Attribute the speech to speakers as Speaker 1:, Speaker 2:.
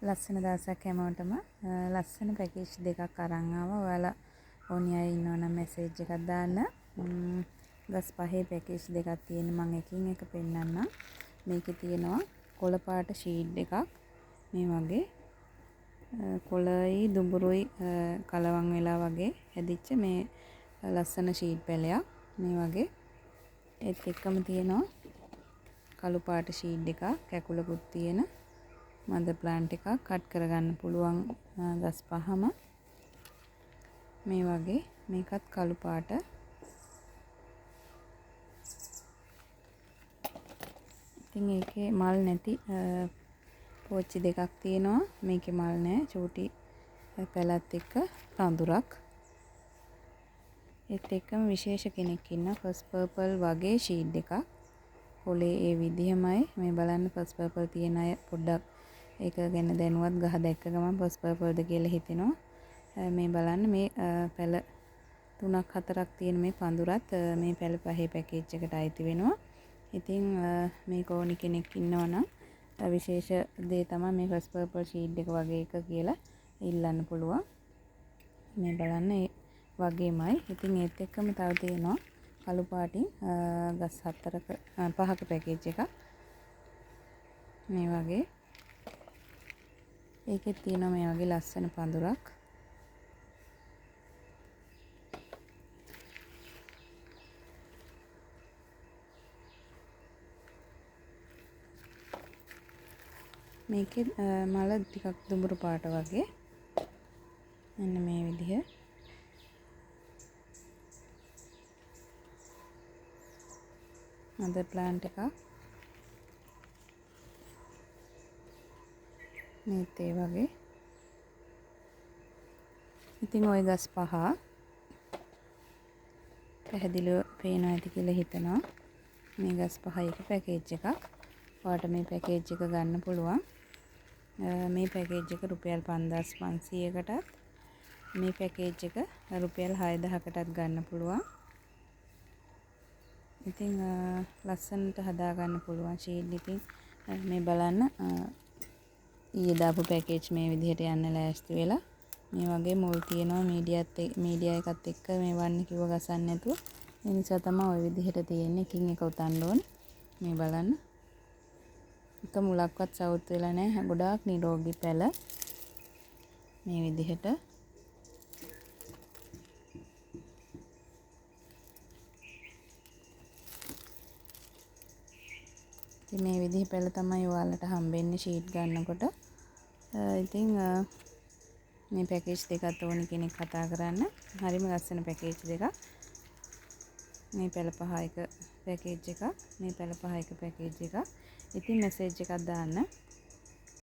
Speaker 1: ලස්සන දවසක් හැමෝටම. ලස්සන පැකේජ් දෙකක් අරන් ආවා. ඔයාලා ඕනි අය ඉන්නවනම් මැසේජ් එකක් දාන්න. ගස් පහේ පැකේජ් දෙකක් තියෙන මම එකින් එක පෙන්නන්නම්. මේකේ තියෙනවා කොළ පාට ෂීට් එකක්. මේ වගේ කොළයි දුඹුරුයි කලවම් වෙලා වගේ හැදිච්ච මේ ලස්සන ෂීට් පැලයක්. මේ වගේ ඒත් එක්කම තියෙනවා කළු පාට ෂීට් එකක් කැකුලකුත් තියෙන මද ප්ලාන්ට් එකක් කට් කරගන්න පුළුවන් ගස් පහම මේ වගේ මේකත් කළු පාට. ඉතින් ඒකේ මල් නැති පෝච්චි දෙකක් තියෙනවා. මේකේ මල් නැහැ. චූටි පැලත් එක්ක පඳුරක්. ඒත් එක්කම විශේෂ කෙනෙක් ඉන්න ෆස්ට් පර්පල් වගේ ෂීට් එකක්. කොලේ ඒ විදිහමයි. මේ බලන්න ෆස්ට් පර්පල් තියෙන අය පොඩ්ඩක් ඒක ගැන දැනුවත් ගහ දැක්ක ගමන් ෆස්ට් පර්පල්ද කියලා හිතෙනවා. මේ බලන්න මේ පැල 3ක් 4ක් තියෙන මේ පඳුරත් මේ පැල පහේ පැකේජ් එකට අයිති වෙනවා. ඉතින් මේක ඕනි කෙනෙක් ඉන්නවනම් විශේෂ දේ තමයි මේ ෆස්ට් පර්පල් ෂීට් එක වගේ එක කියලා ඉල්ලන්න පුළුවන්. මේ බලන්න ඒ වගේමයි. ඉතින් ඒත් එක්කම තව තියෙනවා කළු පාටින් ගස් 5ක පැකේජ් එකක්. මේ වගේ ඒකෙත් තියෙනවා මේ වගේ ලස්සන පඳුරක්. මේකේ මල ටිකක් දුඹුරු පාට වගේ. මෙන්න මේ විදිහ. මද ප්ලාන්ට් එකක්. මේත් ඒ වගේ. ඉතින් ওই ගස් පහ පැහැදිලිව පේනවා ඇති කියලා හිතනවා. මේ ගස් පහයි එක පැකේජ් එකක්. ඔයාලට මේ පැකේජ් එක ගන්න පුළුවන්. මේ පැකේජ් එක රුපියල් 5500කටත් මේ පැකේජ් එක රුපියල් 6000කටත් ගන්න පුළුවන්. ඉතින් ලස්සනට හදා ගන්න පුළුවන් ෂීට් එකකින්. මේ බලන්න ඊයේ දාපු පැකේජ් මේ විදිහට යන්න ලෑස්ති වෙලා මේ වගේ මුල් තියෙනවා මීඩියා එකත් එක්ක මේ වන්න කිව්ව ගසන්න නැතුව. ඒ නිසා තමයි ওই විදිහට තියෙන්නේ. එකින් එක උතන්න ඕනේ. මේ බලන්න. එක මුලක්වත් සවුත් වෙලා නැහැ. ගොඩාක් නිරෝගී පැල. මේ විදිහට. ඉතින් මේ විදිහ පැල තමයි ඔයාලට හම්බෙන්නේ ෂීට් ගන්නකොට. ඉතින් මේ පැකේජ් දෙකත් ඕනි කෙනෙක් කතා කරන්න. හරිම ලස්සන පැකේජ් දෙකක්. මේ පැල පහ එක පැකේජ් එකක්. මේ පැල පහ එක පැකේජ් එකක්. ඉතින් මැසේජ් එකක් දාන්න.